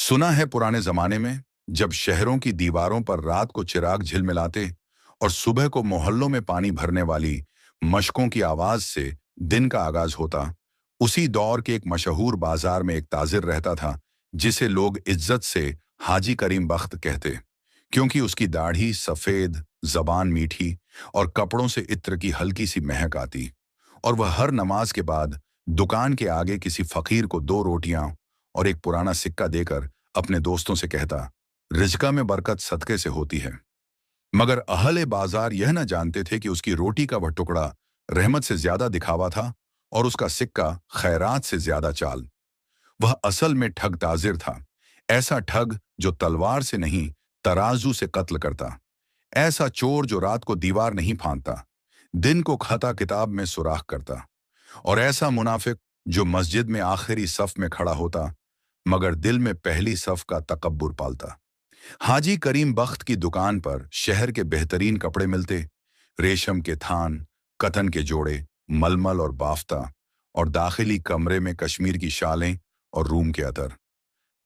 सुना है पुराने जमाने में जब शहरों की दीवारों पर रात को चिराग झिलमिलाते और सुबह को मोहल्लों में पानी भरने वाली मशकों की आवाज से दिन का आगाज होता। उसी दौर के एक मशहूर बाजार में एक ताजिर रहता था जिसे लोग इज्जत से हाजी करीम बख्त कहते, क्योंकि उसकी दाढ़ी सफेद, जबान मीठी और कपड़ों से इत्र की हल्की सी महक आती। और वह हर नमाज के बाद दुकान के आगे किसी फकीर को दो रोटियां और एक पुराना सिक्का देकर अपने दोस्तों से कहता, रिज़्क़ में बरकत सदके से होती है। मगर अहले बाजार यह न जानते थे कि उसकी रोटी का वह टुकड़ा रहमत से ज्यादा दिखावा था और उसका सिक्का खैरात से ज्यादा चाल। वह असल में ठग ताजिर था, ऐसा ठग जो तलवार से नहीं तराजू से कत्ल करता, ऐसा चोर जो रात को दीवार नहीं फांदता, दिन को खाता किताब में सुराख करता, और ऐसा मुनाफिक जो मस्जिद में आखिरी सफ में खड़ा होता मगर दिल में पहली सफ का तकब्बुर पालता। हाजी करीम बख्त की दुकान पर शहर के बेहतरीन कपड़े मिलते, रेशम के थान, कतन के जोड़े, मलमल और बाफ्ता, और दाखिली कमरे में कश्मीर की शालें और रूम के अतर।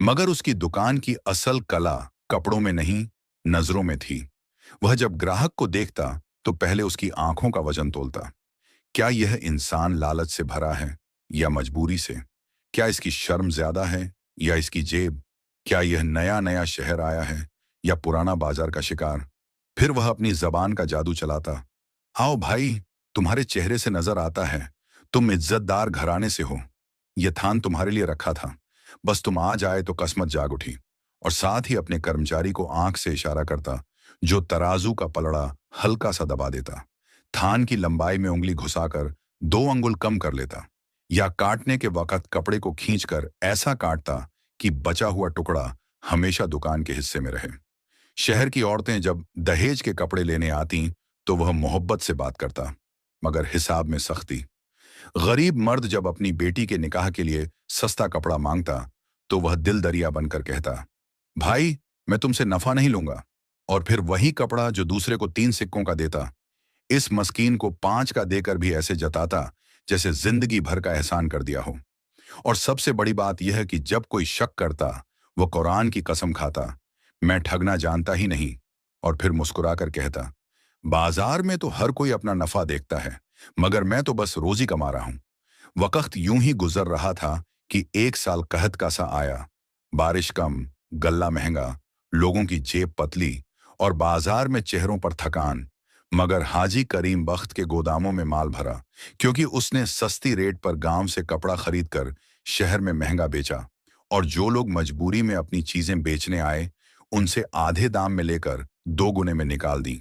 मगर उसकी दुकान की असल कला कपड़ों में नहीं, नजरों में थी। वह जब ग्राहक को देखता तो पहले उसकी आंखों का वजन तोलता। क्या यह इंसान लालच से भरा है या मजबूरी से? क्या इसकी शर्म ज्यादा है या इसकी जेब? क्या यह नया नया शहर आया है या पुराना बाजार का शिकार? फिर वह अपनी जबान का जादू चलाता। आओ भाई, तुम्हारे चेहरे से नजर आता है तुम इज्जतदार घराने से हो। यह थान तुम्हारे लिए रखा था, बस तुम आ जाए तो कसमत जाग उठी। और साथ ही अपने कर्मचारी को आंख से इशारा करता जो तराजू का पलड़ा हल्का सा दबा देता, थान की लंबाई में उंगली घुसाकर 2 अंगुल कम कर लेता, या काटने के वक्त कपड़े को खींचकर ऐसा काटता कि बचा हुआ टुकड़ा हमेशा दुकान के हिस्से में रहे। शहर की औरतें जब दहेज के कपड़े लेने आती तो वह मोहब्बत से बात करता, मगर हिसाब में सख्ती। गरीब मर्द जब अपनी बेटी के निकाह के लिए सस्ता कपड़ा मांगता तो वह दिल दरिया बनकर कहता, भाई मैं तुमसे नफा नहीं लूंगा। और फिर वही कपड़ा जो दूसरे को 3 सिक्कों का देता, इस मस्कीन को 5 का देकर भी ऐसे जताता जैसे जिंदगी भर का एहसान कर दिया हो। और सबसे बड़ी बात यह है कि जब कोई शक करता वो कुरान की कसम खाता, मैं ठगना जानता ही नहीं। और फिर मुस्कुराकर कहता, बाजार में तो हर कोई अपना नफा देखता है, मगर मैं तो बस रोजी कमा रहा हूं। वक्त यूं ही गुजर रहा था कि 1 साल कहत का सा आया। बारिश कम, गल्ला महंगा, लोगों की जेब पतली और बाजार में चेहरों पर थकान। मगर हाजी करीम बख्त के गोदामों में माल भरा, क्योंकि उसने सस्ती रेट पर गांव से कपड़ा खरीदकर शहर में महंगा बेचा। और जो लोग मजबूरी में अपनी चीजें बेचने आए उनसे आधे दाम में लेकर 2 गुने में निकाल दी।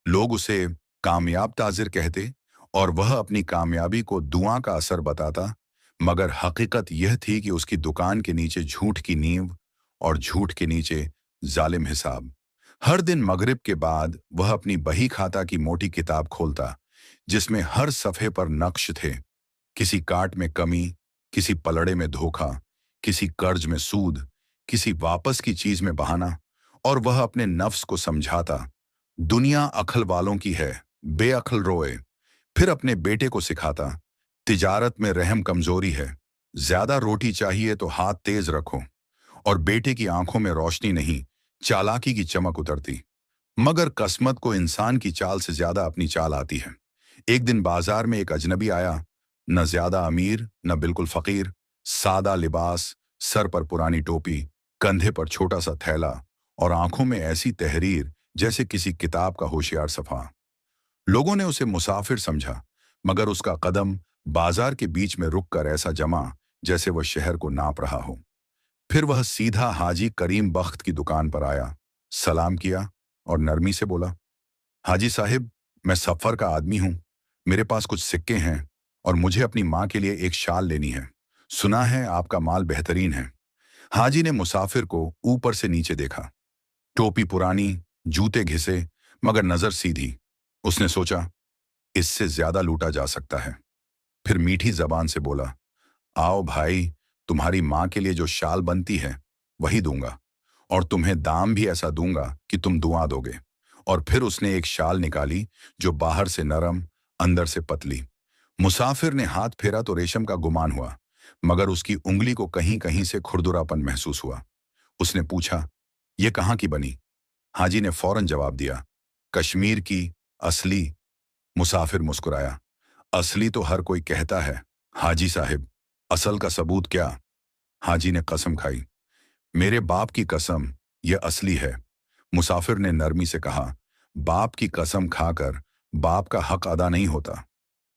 लोग उसे कामयाब ताजिर कहते और वह अपनी कामयाबी को दुआ का असर बताता, मगर हकीकत यह थी कि उसकी दुकान के नीचे झूठ की नींव और झूठ के नीचे जालिम हिसाब। हर दिन मगरिब के बाद वह अपनी बही खाता की मोटी किताब खोलता जिसमें हर सफ़े पर नक्श थे, किसी काट में कमी, किसी पलड़े में धोखा, किसी कर्ज में सूद, किसी वापस की चीज में बहाना। और वह अपने नफ्स को समझाता, दुनिया अक्ल वालों की है, बेअक्ल रोए। फिर अपने बेटे को सिखाता, तिजारत में रहम कमजोरी है, ज्यादा रोटी चाहिए तो हाथ तेज रखो। और बेटे की आंखों में रोशनी नहीं, चालाकी की चमक उतरती। मगर किस्मत को इंसान की चाल से ज्यादा अपनी चाल आती है। एक दिन बाजार में एक अजनबी आया, न ज्यादा अमीर न बिल्कुल फकीर, सादा लिबास, सर पर पुरानी टोपी, कंधे पर छोटा सा थैला और आंखों में ऐसी तहरीर जैसे किसी किताब का होशियार सफा। लोगों ने उसे मुसाफिर समझा, मगर उसका कदम बाजार के बीच में रुककर ऐसा जमा जैसे वह शहर को नाप रहा हो। फिर वह सीधा हाजी करीम बख्त की दुकान पर आया, सलाम किया और नरमी से बोला, हाजी साहिब, मैं सफर का आदमी हूं, मेरे पास कुछ सिक्के हैं और मुझे अपनी माँ के लिए एक शाल लेनी है। सुना है आपका माल बेहतरीन है। हाजी ने मुसाफिर को ऊपर से नीचे देखा, टोपी पुरानी, जूते घिसे, मगर नजर सीधी। उसने सोचा, इससे ज्यादा लूटा जा सकता है। फिर मीठी जबान से बोला, आओ भाई, तुम्हारी माँ के लिए जो शाल बनती है वही दूंगा, और तुम्हें दाम भी ऐसा दूंगा कि तुम दुआ दोगे। और फिर उसने एक शाल निकाली जो बाहर से नरम, अंदर से पतली। मुसाफिर ने हाथ फेरा तो रेशम का गुमान हुआ, मगर उसकी उंगली को कहीं कहीं से खुरदुरापन महसूस हुआ। उसने पूछा, ये कहाँ की बनी? हाजी ने फौरन जवाब दिया, कश्मीर की, असली। मुसाफिर मुस्कुराया, असली तो हर कोई कहता है हाजी साहिब, असल का सबूत क्या? हाजी ने कसम खाई, मेरे बाप की कसम, यह असली है। मुसाफिर ने नरमी से कहा, बाप की कसम खाकर बाप का हक अदा नहीं होता।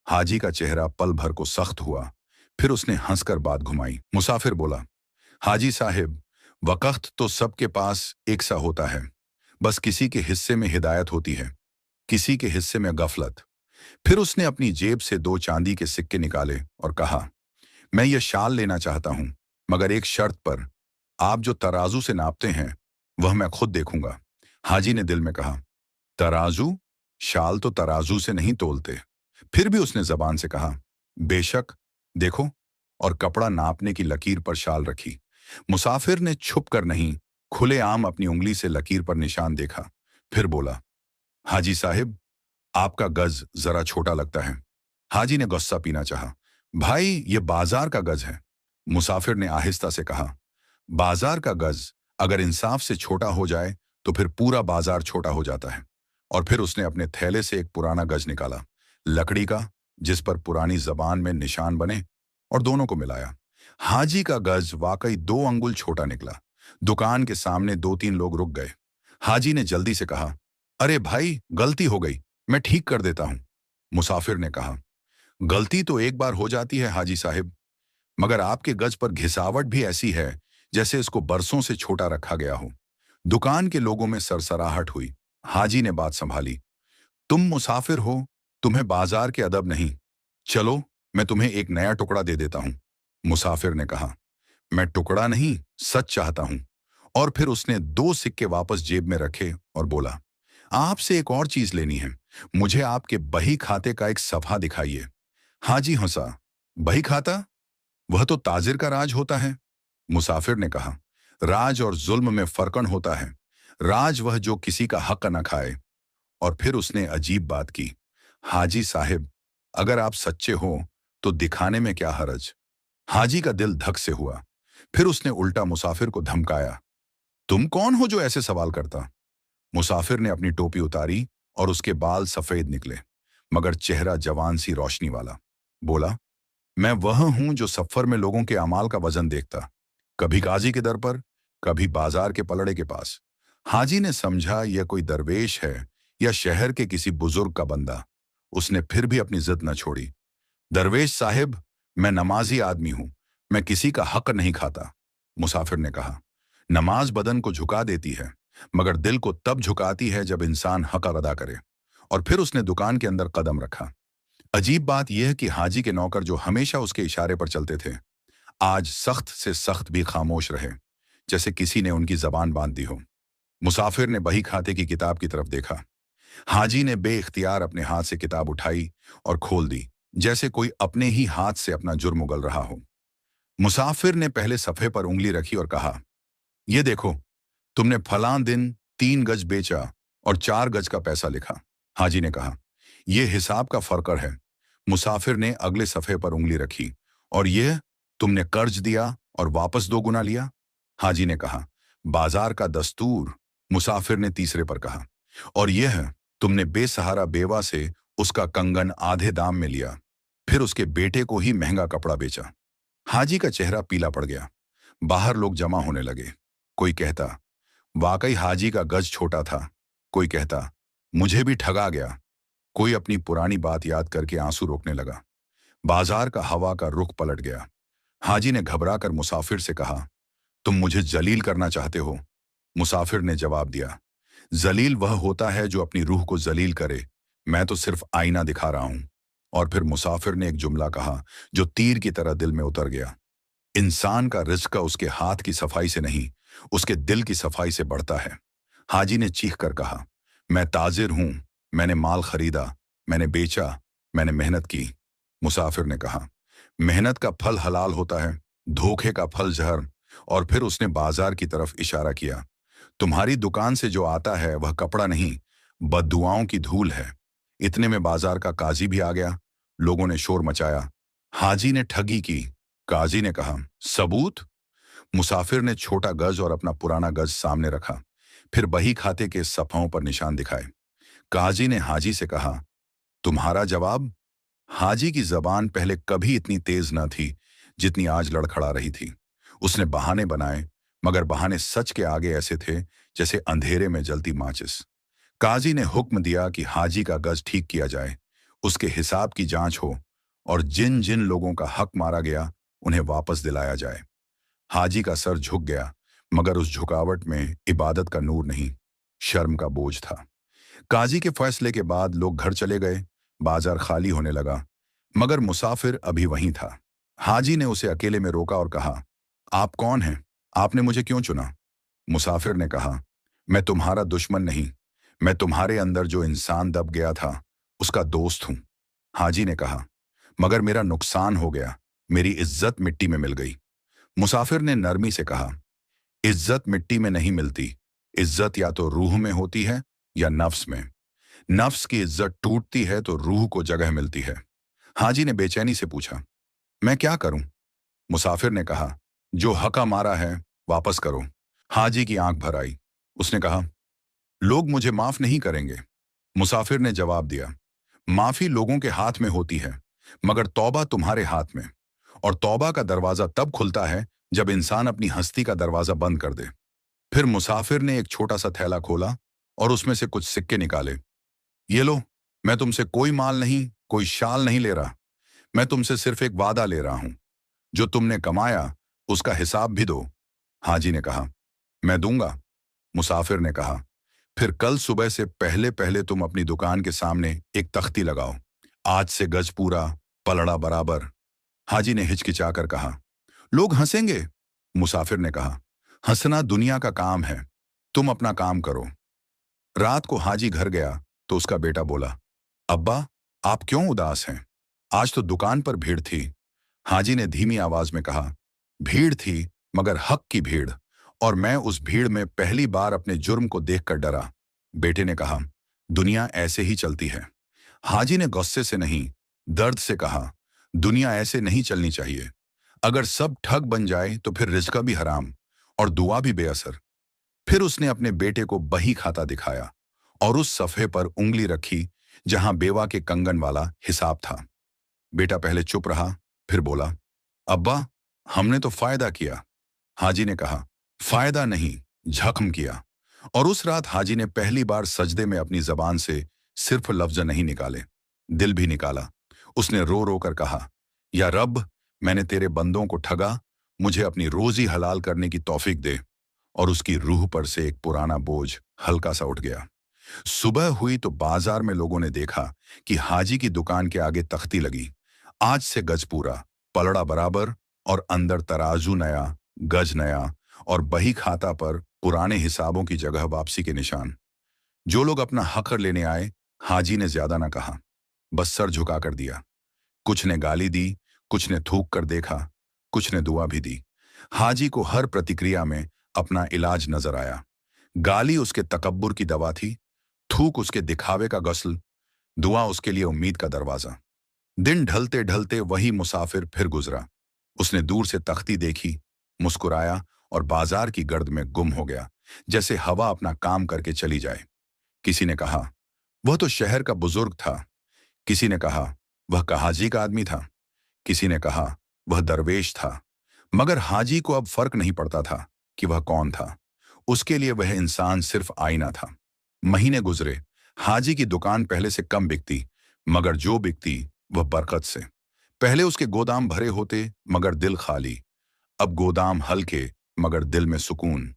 हाजी का चेहरा पल भर को सख्त हुआ, फिर उसने हंसकर बात घुमाई। मुसाफिर बोला, हाजी साहिब, वक़्त तो सबके पास एक सा होता है, बस किसी के हिस्से में हिदायत होती है, किसी के हिस्से में गफलत। फिर उसने अपनी जेब से 2 चांदी के सिक्के निकाले और कहा, मैं ये शाल लेना चाहता हूं, मगर एक शर्त पर, आप जो तराजू से नापते हैं वह मैं खुद देखूंगा। हाजी ने दिल में कहा, तराजू? शाल तो तराजू से नहीं तोलते। फिर भी उसने जबान से कहा, बेशक, देखो, और कपड़ा नापने की लकीर पर शाल रखी। मुसाफिर ने छुप कर नहीं, खुलेआम अपनी उंगली से लकीर पर निशान देखा। फिर बोला, हाजी साहिब, आपका गज जरा छोटा लगता है। हाजी ने गुस्सा पीना चाहा, भाई ये बाजार का गज है। मुसाफिर ने आहिस्ता से कहा, बाजार का गज अगर इंसाफ से छोटा हो जाए तो फिर पूरा बाजार छोटा हो जाता है। और फिर उसने अपने थैले से एक पुराना गज निकाला, लकड़ी का, जिस पर पुरानी जबान में निशान बने, और दोनों को मिलाया। हाजी का गज वाकई 2 अंगुल छोटा निकला। दुकान के सामने 2-3 लोग रुक गए। हाजी ने जल्दी से कहा, अरे भाई, गलती हो गई, मैं ठीक कर देता हूं। मुसाफिर ने कहा, गलती तो एक बार हो जाती है हाजी साहिब, मगर आपके गज पर घिसावट भी ऐसी है जैसे इसको बरसों से छोटा रखा गया हो। दुकान के लोगों में सरसराहट हुई। हाजी ने बात संभाली, तुम मुसाफिर हो, तुम्हें बाजार के अदब नहीं। चलो, मैं तुम्हें एक नया टुकड़ा दे देता हूं। मुसाफिर ने कहा, मैं टुकड़ा नहीं, सच चाहता हूं। और फिर उसने 2 सिक्के वापस जेब में रखे और बोला, आपसे एक और चीज लेनी है, मुझे आपके बही खाते का एक सफा दिखाइए। हाजी हंसा, बही खाता? वह तो ताजिर का राज होता है। मुसाफिर ने कहा, राज और जुल्म में फर्कन होता है। राज वह जो किसी का हक न खाए। और फिर उसने अजीब बात की, हाजी साहिब, अगर आप सच्चे हो तो दिखाने में क्या हरज? हाजी का दिल धक से हुआ। फिर उसने उल्टा मुसाफिर को धमकाया, तुम कौन हो जो ऐसे सवाल करता? मुसाफिर ने अपनी टोपी उतारी और उसके बाल सफेद निकले, मगर चेहरा जवान सी रोशनी वाला। बोला, मैं वह हूं जो सफर में लोगों के अमाल का वजन देखता, कभी काजी के दर पर, कभी बाजार के पलड़े के पास। हाजी ने समझा यह कोई दरवेश है या शहर के किसी बुजुर्ग का बंदा। उसने फिर भी अपनी जिद न छोड़ी, दरवेश साहिब, मैं नमाजी आदमी हूं, मैं किसी का हक नहीं खाता। मुसाफिर ने कहा, नमाज बदन को झुका देती है, मगर दिल को तब झुकाती है जब इंसान हक अदा करे। और फिर उसने दुकान के अंदर कदम रखा। अजीब बात यह है कि हाजी के नौकर जो हमेशा उसके इशारे पर चलते थे, आज सख्त से सख्त भी खामोश रहे, जैसे किसी ने उनकी जबान बांध दी हो। मुसाफिर ने बही खाते की किताब की तरफ देखा। हाजी ने बेइख्तियार अपने हाथ से किताब उठाई और खोल दी, जैसे कोई अपने ही हाथ से अपना जुर्म उगल रहा हो। मुसाफिर ने पहले सफ़े पर उंगली रखी और कहा, ये देखो, तुमने फलां दिन 3 गज बेचा और 4 गज का पैसा लिखा। हाजी ने कहा, यह हिसाब का फर्कर है। मुसाफिर ने अगले सफ़े पर उंगली रखी, और यह, तुमने कर्ज दिया और वापस 2 गुना लिया। हाजी ने कहा, बाजार का दस्तूर। मुसाफिर ने तीसरे पर कहा, और यह, तुमने बेसहारा बेवा से उसका कंगन आधे दाम में लिया, फिर उसके बेटे को ही महंगा कपड़ा बेचा। हाजी का चेहरा पीला पड़ गया। बाहर लोग जमा होने लगे। कोई कहता, वाकई हाजी का गज छोटा था। कोई कहता, मुझे भी ठगा गया। कोई अपनी पुरानी बात याद करके आंसू रोकने लगा। बाजार का हवा का रुख पलट गया। हाजी ने घबराकर मुसाफिर से कहा, तुम मुझे जलील करना चाहते हो? मुसाफिर ने जवाब दिया, जलील वह होता है जो अपनी रूह को जलील करे, मैं तो सिर्फ आईना दिखा रहा हूं। और फिर मुसाफिर ने एक जुमला कहा जो तीर की तरह दिल में उतर गया, इंसान का रिज़्क उसके हाथ की सफाई से नहीं, उसके दिल की सफाई से बढ़ता है। हाजी ने चीख कर कहा, मैं ताजिर हूं, मैंने माल खरीदा, मैंने बेचा, मैंने मेहनत की। मुसाफिर ने कहा, मेहनत का फल हलाल होता है, धोखे का फल जहर। और फिर उसने बाजार की तरफ इशारा किया, तुम्हारी दुकान से जो आता है वह कपड़ा नहीं, बद्दुआओं की धूल है। इतने में बाजार का काजी भी आ गया। लोगों ने शोर मचाया, हाजी ने ठगी की। काजी ने कहा, सबूत? मुसाफिर ने छोटा गज और अपना पुराना गज सामने रखा, फिर बही खाते के सफ़ों पर निशान दिखाए। काजी ने हाजी से कहा, तुम्हारा जवाब? हाजी की जबान पहले कभी इतनी तेज न थी जितनी आज लड़खड़ा रही थी। उसने बहाने बनाए, मगर बहाने सच के आगे ऐसे थे जैसे अंधेरे में जलती माचिस। काजी ने हुक्म दिया कि हाजी का गज ठीक किया जाए, उसके हिसाब की जांच हो और जिन जिन लोगों का हक मारा गया उन्हें वापस दिलाया जाए। हाजी का सर झुक गया, मगर उस झुकावट में इबादत का नूर नहीं, शर्म का बोझ था। काजी के फैसले के बाद लोग घर चले गए, बाजार खाली होने लगा, मगर मुसाफिर अभी वहीं था। हाजी ने उसे अकेले में रोका और कहा, आप कौन हैं? आपने मुझे क्यों चुना? मुसाफिर ने कहा, मैं तुम्हारा दुश्मन नहीं, मैं तुम्हारे अंदर जो इंसान दब गया था उसका दोस्त हूं। हाजी ने कहा, मगर मेरा नुकसान हो गया, मेरी इज्जत मिट्टी में मिल गई। मुसाफिर ने नरमी से कहा, इज्जत मिट्टी में नहीं मिलती, इज्जत या तो रूह में होती है या नफ्स में। नफ्स की इज्जत टूटती है तो रूह को जगह मिलती है। हाजी ने बेचैनी से पूछा, मैं क्या करूं? मुसाफिर ने कहा, जो हका मारा है वापस करो। हाजी की आंख भर आई। उसने कहा, लोग मुझे माफ नहीं करेंगे। मुसाफिर ने जवाब दिया, माफी लोगों के हाथ में होती है, मगर तौबा तुम्हारे हाथ में। और तौबा का दरवाजा तब खुलता है जब इंसान अपनी हस्ती का दरवाजा बंद कर दे। फिर मुसाफिर ने एक छोटा सा थैला खोला और उसमें से कुछ सिक्के निकाले। ये लो, मैं तुमसे कोई माल नहीं, कोई शाल नहीं ले रहा, मैं तुमसे सिर्फ एक वादा ले रहा हूं, जो तुमने कमाया उसका हिसाब भी दो। हाजी ने कहा, मैं दूंगा। मुसाफिर ने कहा, फिर कल सुबह से पहले पहले तुम अपनी दुकान के सामने एक तख्ती लगाओ, आज से गज पूरा, पलड़ा बराबर। हाजी ने हिचकिचाकर कहा, लोग हंसेंगे। मुसाफिर ने कहा, हंसना दुनिया का काम है, तुम अपना काम करो। रात को हाजी घर गया तो उसका बेटा बोला, अब्बा, आप क्यों उदास हैं? आज तो दुकान पर भीड़ थी। हाजी ने धीमी आवाज में कहा, भीड़ थी, मगर हक की भीड़, और मैं उस भीड़ में पहली बार अपने जुर्म को देखकर डरा। बेटे ने कहा, दुनिया ऐसे ही चलती है। हाजी ने गुस्से से नहीं, दर्द से कहा, दुनिया ऐसे नहीं चलनी चाहिए। अगर सब ठग बन जाए तो फिर रिज़्क भी हराम और दुआ भी बेअसर। फिर उसने अपने बेटे को बही खाता दिखाया और उस सफ़े पर उंगली रखी जहां बेवा के कंगन वाला हिसाब था। बेटा पहले चुप रहा, फिर बोला, अब्बा, हमने तो फायदा किया। हाजी ने कहा, फायदा नहीं, जख्म किया। और उस रात हाजी ने पहली बार सजदे में अपनी जबान से सिर्फ लफ्ज नहीं निकाले, दिल भी निकाला। उसने रो रो कर कहा, या रब, मैंने तेरे बंदों को ठगा, मुझे अपनी रोजी हलाल करने की तौफीक दे। और उसकी रूह पर से एक पुराना बोझ हल्का सा उठ गया। सुबह हुई तो बाजार में लोगों ने देखा कि हाजी की दुकान के आगे तख्ती लगी, आज से गज पूरा, पलड़ा बराबर, और अंदर तराजू नया, गज नया, और बही खाता पर पुराने हिसाबों की जगह वापसी के निशान। जो लोग अपना हक लेने आए, हाजी ने ज्यादा ना कहा, बस सर झुका कर दिया। कुछ ने गाली दी, कुछ ने थूक कर देखा, कुछ ने दुआ भी दी। हाजी को हर प्रतिक्रिया में अपना इलाज नजर आया। गाली उसके तकब्बुर की दवा थी, थूक उसके दिखावे का गस्ल, दुआ उसके लिए उम्मीद का दरवाजा। दिन ढलते ढलते वही मुसाफिर फिर गुजरा। उसने दूर से तख्ती देखी, मुस्कुराया और बाजार की गर्द में गुम हो गया, जैसे हवा अपना काम करके चली जाए। किसी ने कहा, वह तो शहर का बुजुर्ग था। किसी ने कहा, वह कहाजी का आदमी था। किसी ने कहा, वह दरवेश था। मगर हाजी को अब फर्क नहीं पड़ता था कि वह कौन था। उसके लिए वह इंसान सिर्फ आईना था। महीने गुजरे, हाजी की दुकान पहले से कम बिकती, मगर जो बिकती वह बरकत से। पहले उसके गोदाम भरे होते मगर दिल खाली, अब गोदाम हल्के मगर दिल में सुकून।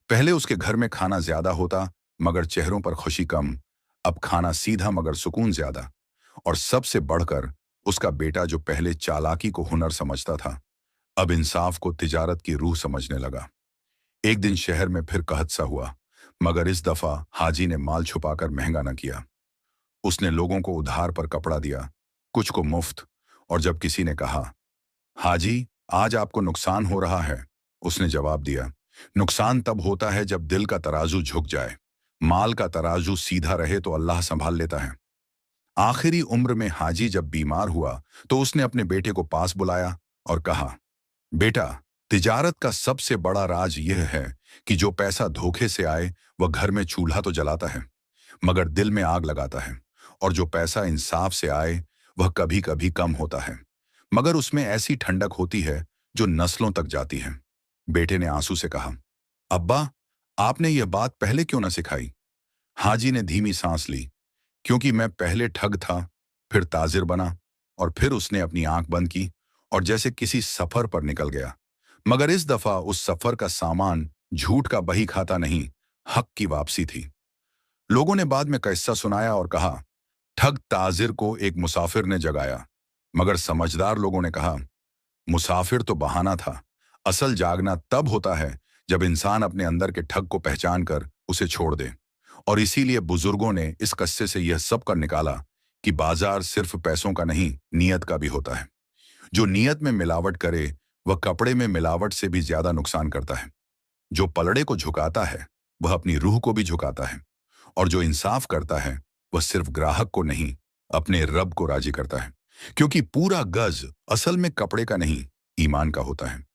पहले उसके घर में खाना ज्यादा होता मगर चेहरों पर खुशी कम, अब खाना सीधा मगर सुकून ज्यादा। और सबसे बढ़कर उसका बेटा, जो पहले चालाकी को हुनर समझता था, अब इंसाफ को तिजारत की रूह समझने लगा। एक दिन शहर में फिर कहत सा हुआ, मगर इस दफा हाजी ने माल छुपाकर महंगा न किया। उसने लोगों को उधार पर कपड़ा दिया, कुछ को मुफ्त। और जब किसी ने कहा, हाजी, आज आपको नुकसान हो रहा है, उसने जवाब दिया, नुकसान तब होता है जब दिल का तराजू झुक जाए। माल का तराजू सीधा रहे तो अल्लाह संभाल लेता है। आखिरी उम्र में हाजी जब बीमार हुआ तो उसने अपने बेटे को पास बुलाया और कहा, बेटा, तिजारत का सबसे बड़ा राज यह है कि जो पैसा धोखे से आए वह घर में चूल्हा तो जलाता है मगर दिल में आग लगाता है, और जो पैसा इंसाफ से आए वह कभी कभी कम होता है मगर उसमें ऐसी ठंडक होती है जो नस्लों तक जाती है। बेटे ने आंसू से कहा, अब्बा, आपने यह बात पहले क्यों न सिखाई? हाजी ने धीमी सांस ली, क्योंकि मैं पहले ठग था, फिर ताजिर बना, और फिर उसने अपनी आंख बंद की और जैसे किसी सफर पर निकल गया। मगर इस दफा उस सफर का सामान झूठ का बही खाता नहीं, हक की वापसी थी। लोगों ने बाद में किस्सा सुनाया और कहा, ठग ताजिर को एक मुसाफिर ने जगाया, मगर समझदार लोगों ने कहा, मुसाफिर तो बहाना था, असल जागना तब होता है जब इंसान अपने अंदर के ठग को पहचान कर उसे छोड़ दे। और इसीलिए बुजुर्गों ने इस कस्से से यह सब कर निकाला कि बाजार सिर्फ पैसों का नहीं, नियत का भी होता है। जो नियत में मिलावट करे वह कपड़े में मिलावट से भी ज्यादा नुकसान करता है। जो पलड़े को झुकाता है वह अपनी रूह को भी झुकाता है, और जो इंसाफ करता है वह सिर्फ ग्राहक को नहीं, अपने रब को राजी करता है। क्योंकि पूरा गज असल में कपड़े का नहीं, ईमान का होता है।